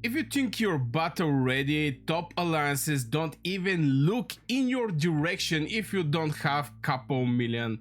If you think you're battle ready, top alliances don't even look in your direction if you don't have couple million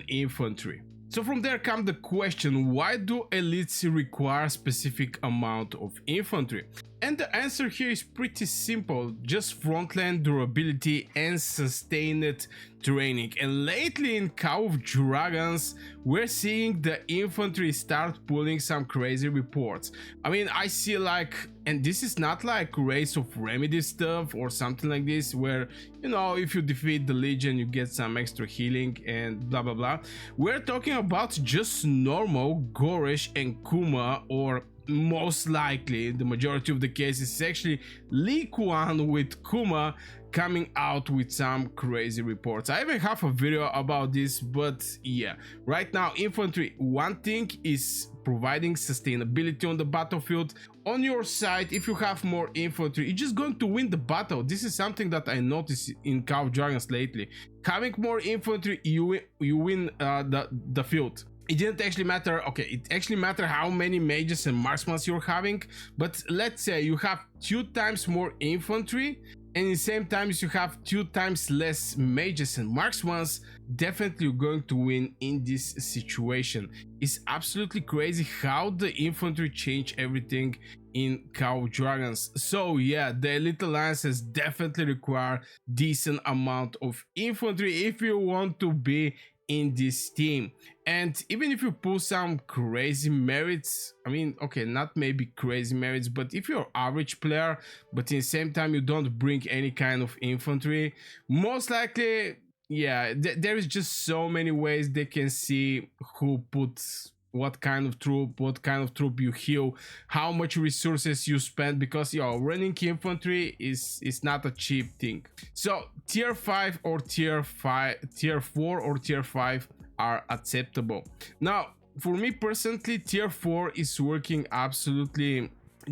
infantry. So from there comes the question, why do elites require specific amount of infantry? And the answer here is pretty simple, just frontline durability and sustained training. And lately in Call of Dragons, we're seeing the infantry start pulling some crazy reports. I mean, I see like, and this is not like Race of Remedy stuff or something like this, where, you know, if you defeat the Legion, you get some extra healing and blah blah blah. We're talking about just normal Goresh and Kuma, or most likely the majority of the cases is actually Lee Kuan with Kuma coming out with some crazy reports. I even have a video about this, but yeah, right now infantry, one thing is providing sustainability on the battlefield. On your side, if you have more infantry, you're just going to win the battle. This is something that I noticed in Call of Dragons lately. Having more infantry, you win the field. It didn't actually matter, okay, it actually matter how many mages and marksmen you're having, but let's say you have 2 times more infantry and in the same time you have 2 times less mages and marksmen, definitely you're going to win in this situation. It's absolutely crazy how the infantry change everything in Call of Dragons. So yeah, the elite alliances definitely require decent amount of infantry if you want to be in this team. And even if you pull some crazy merits, I mean, okay, not maybe crazy merits, but if you're average player but in the same time you don't bring any kind of infantry, most likely, yeah, there is just so many ways they can see who puts what kind of troop you heal, how much resources you spend, because yo, running infantry is not a cheap thing. So tier 5 or tier 4 or tier 5 are acceptable. Now for me personally, tier 4 is working absolutely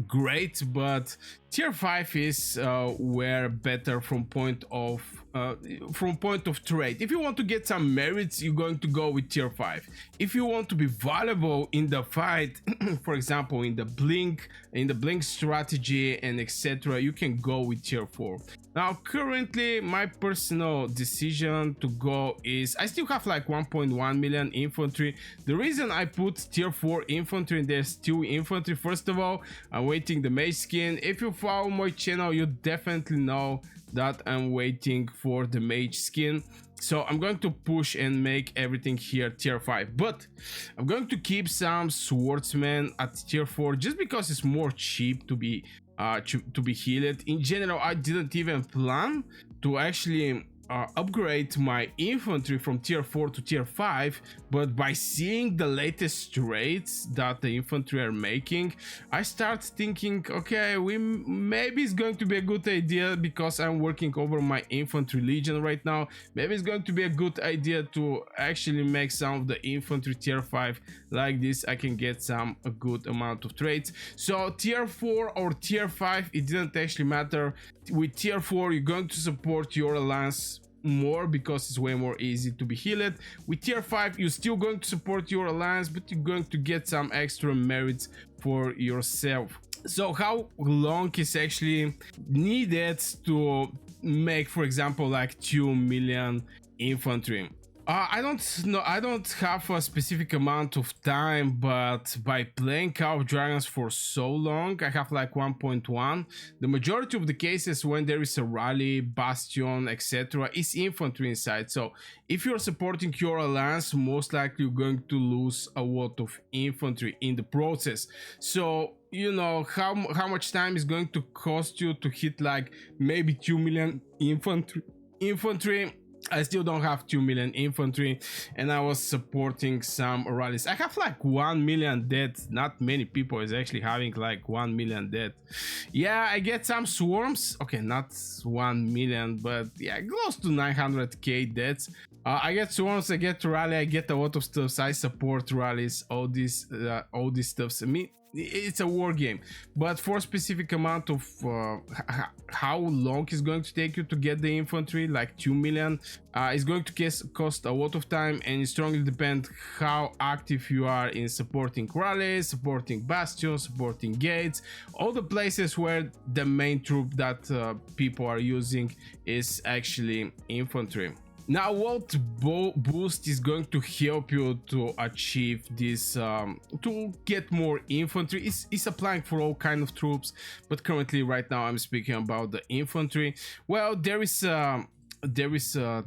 great, but tier 5 is where better from point of trade. If you want to get some merits, you're going to go with tier 5. If you want to be valuable in the fight, for example in the blink strategy and etc., you can go with tier 4. Now currently my personal decision to go is, I still have like 1.1 million infantry. The reason I put tier 4 infantry and there's 2 infantry, first of all, I'm waiting the mage skin. If you follow my channel, you definitely know that I'm waiting for the mage skin. So I'm going to push and make everything here tier 5, but I'm going to keep some swordsmen at tier 4 just because it's more cheap to be healed. In general, I didn't even plan to actually upgrade my infantry from tier 4 to tier 5, but by seeing the latest raids that the infantry are making, I start thinking, okay, maybe it's going to be a good idea, because I'm working over my infantry legion right now. Maybe it's going to be a good idea to actually make some of the infantry tier 5. Like this I can get a good amount of trades. So tier 4 or tier 5, it didn't actually matter. With tier 4 you're going to support your alliance more because it's way more easy to be healed. With tier 5 you're still going to support your alliance, but you're going to get some extra merits for yourself. So how long is actually needed to make, for example, like 2 million infantry? I don't know, I don't have a specific amount of time, but by playing Call of Dragons for so long, I have like 1.1. The majority of the cases when there is a rally, bastion, etc., is infantry inside. So if you're supporting your alliance, most likely you're going to lose a lot of infantry in the process. So you know how much time is going to cost you to hit like maybe 2 million infantry. I still don't have 2 million infantry, and I was supporting some rallies. I have like 1 million dead. Not many people is actually having like 1 million dead. Yeah, I get some swarms. Okay, not 1 million, but yeah, close to 900k deaths. I get swarms, I get rally, I get a lot of stuffs. I support rallies, all these stuffs. I mean, it's a war game, but for a specific amount of how long it's going to take you to get the infantry, like 2 million, it's going to cost a lot of time, and it strongly depends how active you are in supporting rallies, supporting bastions, supporting gates, all the places where the main troop that people are using is actually infantry. Now, what boost is going to help you to achieve this, to get more infantry? Is applying for all kind of troops, but currently right now I'm speaking about the infantry. Well, there is a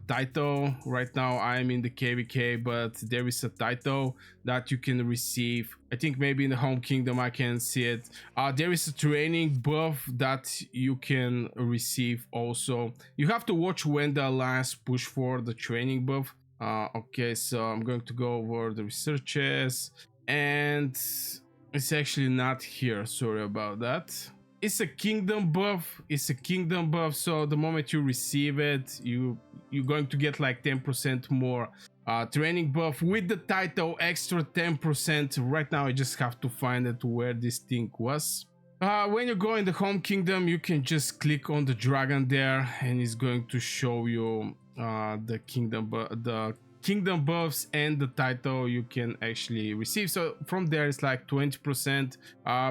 title right now. I'm in the KVK, but there is a title that you can receive. I think maybe in the home kingdom I can see it. There is a training buff that you can receive also. You have to watch when the alliance push for the training buff. Okay, so I'm going to go over the researches, and it's actually not here, sorry about that. It's a kingdom buff. So the moment you receive it, you're going to get like 10% more training buff with the title, extra 10%. Right now I just have to find it where this thing was. When you go in the home kingdom, you can just click on the dragon there, and it's going to show you the kingdom buffs and the title you can actually receive. So from there it's like 20%.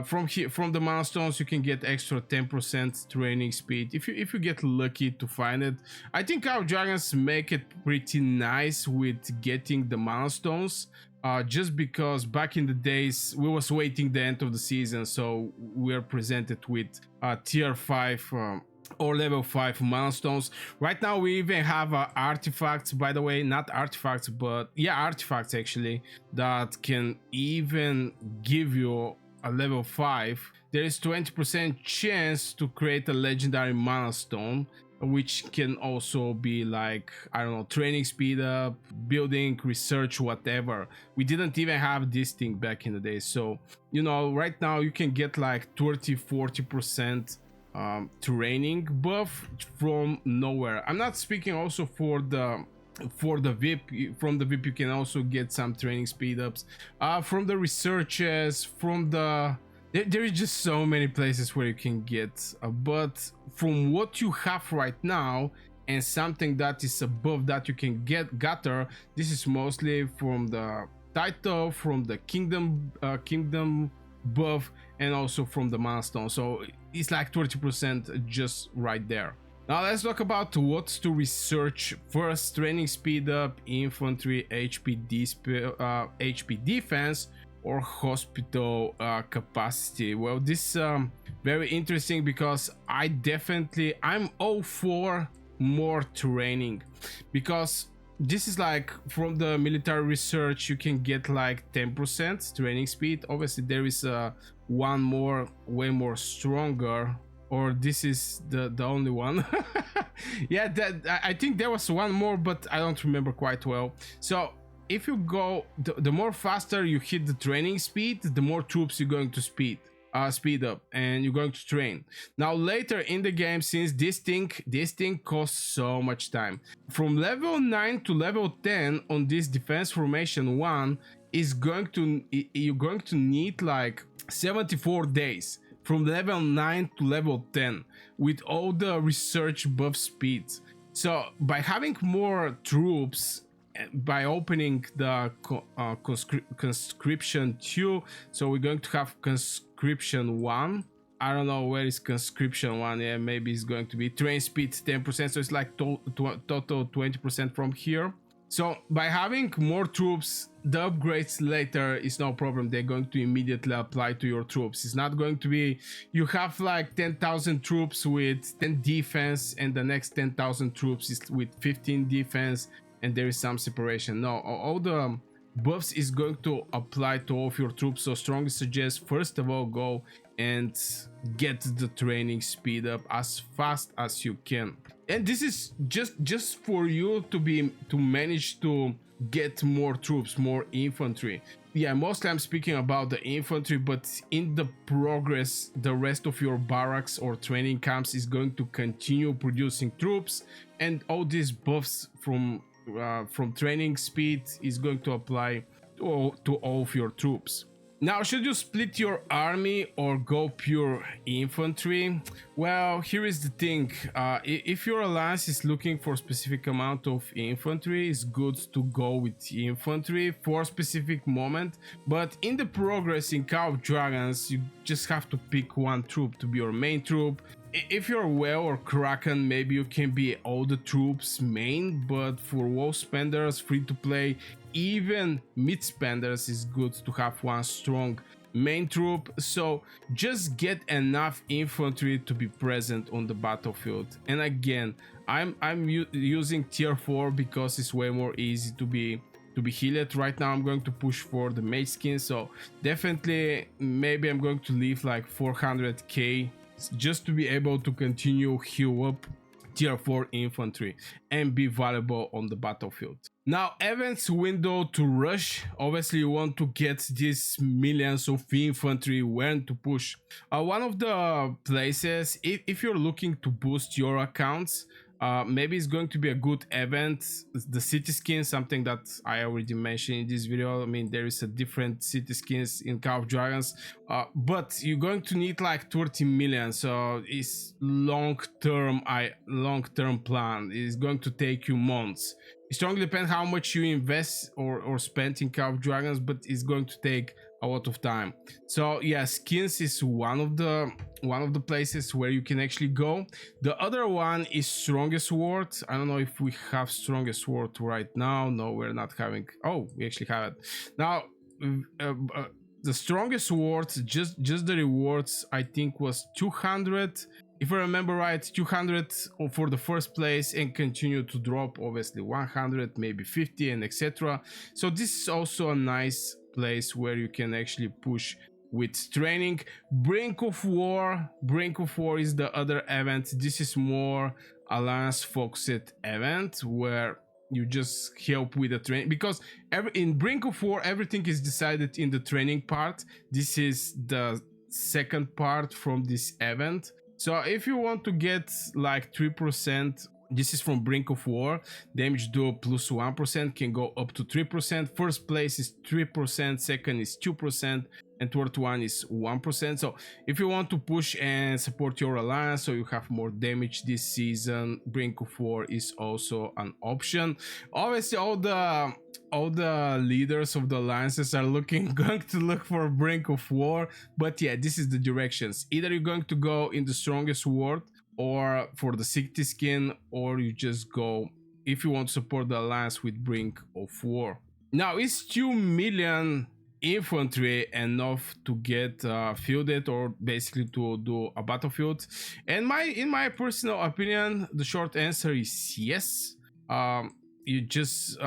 From the milestones you can get extra 10% training speed if you get lucky to find it. I think our dragons make it pretty nice with getting the milestones, just because back in the days we was waiting the end of the season, so we are presented with tier 5 or level 5 milestones. Right now we even have artifacts, by the way, not artifacts, but yeah, artifacts actually, that can even give you a level 5. There is 20% chance to create a legendary milestone, which can also be like, I don't know, training speed up, building, research, whatever. We didn't even have this thing back in the day, so you know, right now you can get like 30-40% training buff from nowhere. I'm not speaking also for the VIP. From the VIP you can also get some training speed ups, from the researches, from the there is just so many places where you can get, but from what you have right now and something that is above that you can gather, this is mostly from the title, from the kingdom buff, and also from the milestone. So it's like 20% just right there. Now let's talk about what to research first. Training speed up, infantry, HP defense, or hospital capacity. Well, this very interesting because I'm all for more training, because this is like from the military research you can get like 10% training speed. Obviously there is one more, way more stronger, or this is the only one. Yeah, that I think there was one more, but I don't remember quite well. So if you go, the more faster you hit the training speed, the more troops you're going to speed up, and you're going to train. Now later in the game, since this thing costs so much time, from level 9 to level 10 on this defense formation 1 is going to, you're going to need like 74 days from level 9 to level 10 with all the research buff speeds. So by having more troops, by opening the conscription 2, so we're going to have conscription 1. I don't know where is conscription 1. Yeah, maybe it's going to be train speed 10%, so it's like total 20% from here. So by having more troops, the upgrades later is no problem. They're going to immediately apply to your troops. It's not going to be you have like 10,000 troops with 10 defense and the next 10,000 troops is with 15 defense and there is some separation. No, all the buffs is going to apply to all of your troops. So strongly suggest first of all go and get the training speed up as fast as you can. And this is just for you to manage to get more troops, more infantry. Yeah, mostly I'm speaking about the infantry, but in the progress, the rest of your barracks or training camps is going to continue producing troops, and all these buffs from from training speed is going to apply to all of your troops. Now, should you split your army or go pure infantry? Well, here is the thing. If your alliance is looking for a specific amount of infantry, it's good to go with infantry for a specific moment. But in the progress in Call of Dragons, you just have to pick one troop to be your main troop. If you're Whale or Kraken, maybe you can be all the troops main, but for WoW spenders, free to play, even mid spenders, is good to have one strong main troop. So just get enough infantry to be present on the battlefield. And again, I'm using tier 4 because it's way more easy to be healed. Right now I'm going to push for the mage skin, so definitely maybe I'm going to leave like 400k just to be able to continue heal up tier 4 infantry and be valuable on the battlefield. Now, events window to rush. Obviously you want to get these millions of infantry when to push. One of the places, if you're looking to boost your accounts, maybe it's going to be a good event, the city skin, something that I already mentioned in this video. I mean, there is a different city skins in Call of Dragons, but you're going to need like 30 million, so it's long-term plan. It's going to take you months. It strongly depends how much you invest or spend in Call of Dragons, but it's going to take a lot of time. So yeah, skins is one of the places where you can actually go. The other one is Strongest Sword. I don't know if we have Strongest Sword right now. No, we're not having. Oh, we actually have it now. The Strongest Sword, just the rewards, I think was 200, if I remember right, 200 for the first place, and continue to drop, obviously 100, maybe 50, and etc. So this is also a nice place where you can actually push with training. Brink of War is the other event. This is more alliance focused event where you just help with the training, because in Brink of War everything is decided in the training part. This is the second part from this event. So if you want to get like 3%, this is from Brink of War, damage duo plus 1% can go up to 3%. First place is 3%, second is 2%, and third one is 1%. So if you want to push and support your alliance so you have more damage this season, Brink of War is also an option. Obviously all the leaders of the alliances are going to look for Brink of War, but yeah, this is the directions. Either you're going to go in the Strongest Sword or for the city skin, or you just go, if you want to support the alliance, with Brink of War. Now, is 2 million infantry enough to get fielded, or basically to do a battlefield? And in my personal opinion, the short answer is yes. You just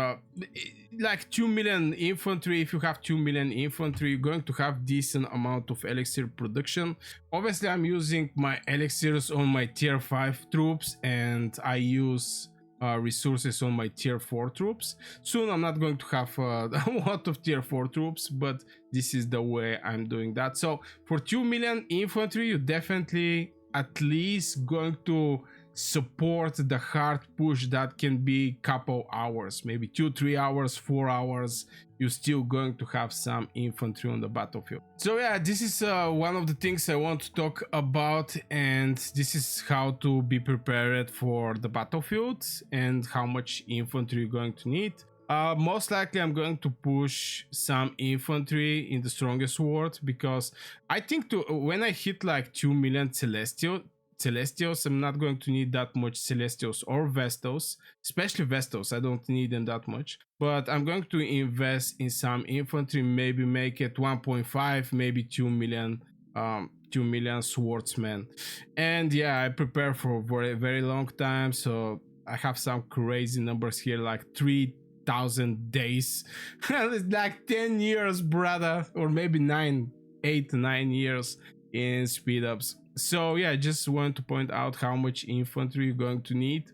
like 2 million infantry. If you have 2 million infantry, you're going to have decent amount of elixir production. Obviously I'm using my elixirs on my tier 5 troops, and I use resources on my tier 4 troops. Soon I'm not going to have a lot of tier 4 troops, but this is the way I'm doing that. So for 2 million infantry, you definitely at least going to support the hard push that can be couple hours, maybe 2-3 hours, 4 hours. You're still going to have some infantry on the battlefield. So yeah, this is one of the things I want to talk about, and this is how to be prepared for the battlefield and how much infantry you're going to need. Most likely I'm going to push some infantry in the Strongest Sword, because I think when I hit like 2 million Celestials, I'm not going to need that much Celestials or Vestals, especially Vestals. I don't need them that much, but I'm going to invest in some infantry, maybe make it 1.5, maybe 2 million swordsmen. And yeah, I prepare for a very long time, so I have some crazy numbers here, like 3,000 days. It's like 10 years, brother, or maybe 8 to 9 years in speed ups. So yeah, I just want to point out how much infantry you're going to need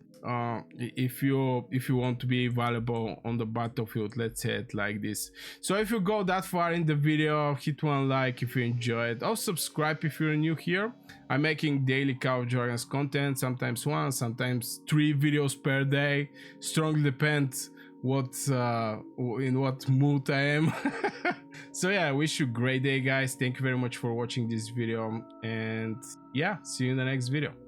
if you want to be valuable on the battlefield, let's say it like this. So if you go that far in the video, hit one like if you enjoyed. Also subscribe if you're new here. I'm making daily Call of Dragons content, sometimes 1, sometimes 3 videos per day. Strongly depends in what mood I am. So yeah, I wish you a great day, guys. Thank you very much for watching this video, and yeah, see you in the next video.